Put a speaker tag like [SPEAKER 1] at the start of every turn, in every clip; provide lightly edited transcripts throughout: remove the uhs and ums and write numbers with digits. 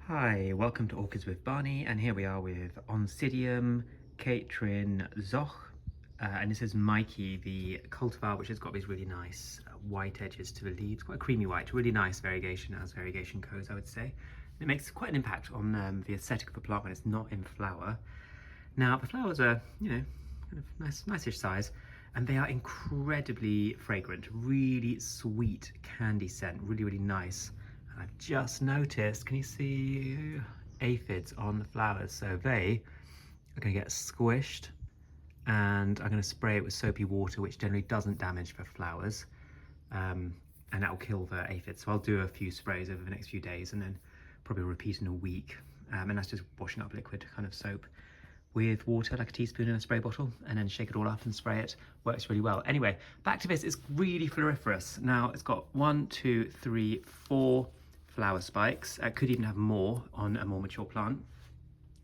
[SPEAKER 1] Hi, welcome to Orchids with Barney, and here we are with Oncidium, Kathrin, Zoch, and this is Meike, the cultivar, which has got these really nice white edges to the leaves, quite a creamy white, really nice variegation as variegation goes, I would say. It makes quite an impact on the aesthetic of the plant when it's not in flower. Now, the flowers are, kind of nice-ish size, and they are incredibly fragrant, really sweet candy scent, really nice. I've just noticed, can you see aphids on the flowers? So they are going to get squished, and I'm going to spray it with soapy water, which generally doesn't damage the flowers, and that will kill the aphids. So I'll do a few sprays over the next few days and then probably repeat in a week. And that's just washing up liquid kind of soap with water, like a teaspoon in a spray bottle, and then shake it all up and spray it. Works really well. Anyway, back to this. It's really floriferous. Now it's got 1, 2, 3, 4 flower spikes. I could even have more on a more mature plant.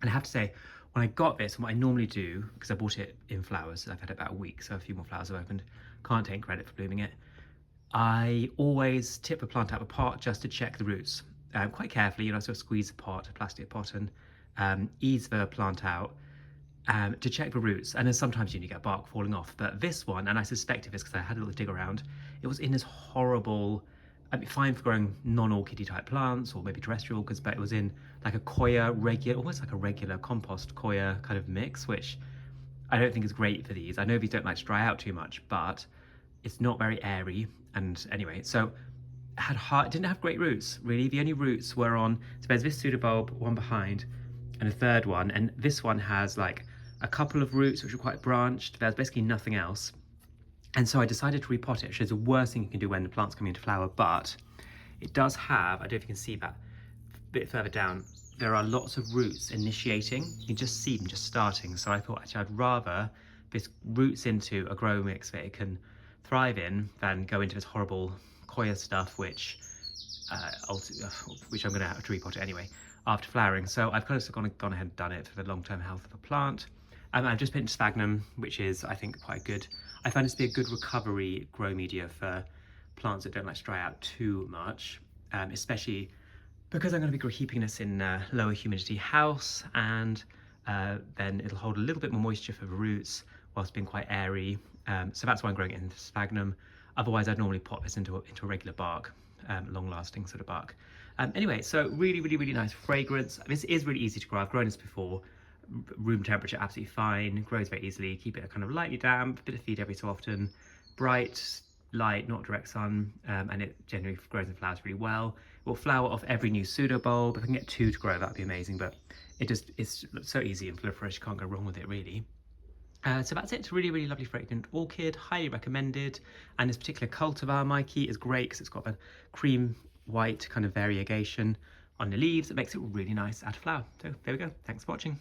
[SPEAKER 1] And I have to say, when I got this, what I normally do, because I bought it in flowers, I've had it about a week, so a few more flowers have opened, can't take credit for blooming it. I always tip the plant out apart just to check the roots. Quite carefully, sort of squeeze the pot, a plastic pot, and ease the plant out to check the roots. And then sometimes you get bark falling off. But this one, and I suspect it is because I had a little dig around, it was in this horrible, fine for growing non-orchidy type plants or maybe terrestrial orchids, but it was in like a coir regular, almost like a regular compost coir kind of mix, which I don't think is great for these. I know these don't like to dry out too much, but it's not very airy. And anyway, so didn't have great roots really. The only roots were on, so there's this pseudobulb, one behind, and a third one, and this one has like a couple of roots which are quite branched. There's basically nothing else. And so I decided to repot it, which is the worst thing you can do when the plant's coming into flower, but it does have, I don't know if you can see that, a bit further down, there are lots of roots initiating. You can just see them just starting. So I thought actually I'd rather this roots into a grow mix that it can thrive in than go into this horrible coir stuff, which I'm gonna have to repot it anyway after flowering. So I've kind of gone ahead and done it for the long-term health of the plant. I've just pinched sphagnum, which is, I think, quite good. I find this to be a good recovery grow media for plants that don't like to dry out too much, especially because I'm going to be keeping this in a lower humidity house, and then it'll hold a little bit more moisture for the roots whilst being quite airy. So that's why I'm growing it in sphagnum. Otherwise, I'd normally pot this into a regular bark, long-lasting sort of bark. Anyway, so really nice fragrance. This is really easy to grow. I've grown this before. Room temperature absolutely fine, grows very easily. Keep it kind of lightly damp, a bit of feed every so often, bright light, not direct sun, and it generally grows and flowers really well. It will flower off every new pseudobulb. If I can get 2 to grow, that'd be amazing, but it's so easy and floriferous, you can't go wrong with it really. So that's it. It's really lovely fragrant orchid, highly recommended. And this particular cultivar, Meike, is great because it's got a cream white kind of variegation on the leaves. It makes it really nice out of flower. So there we go. Thanks for watching.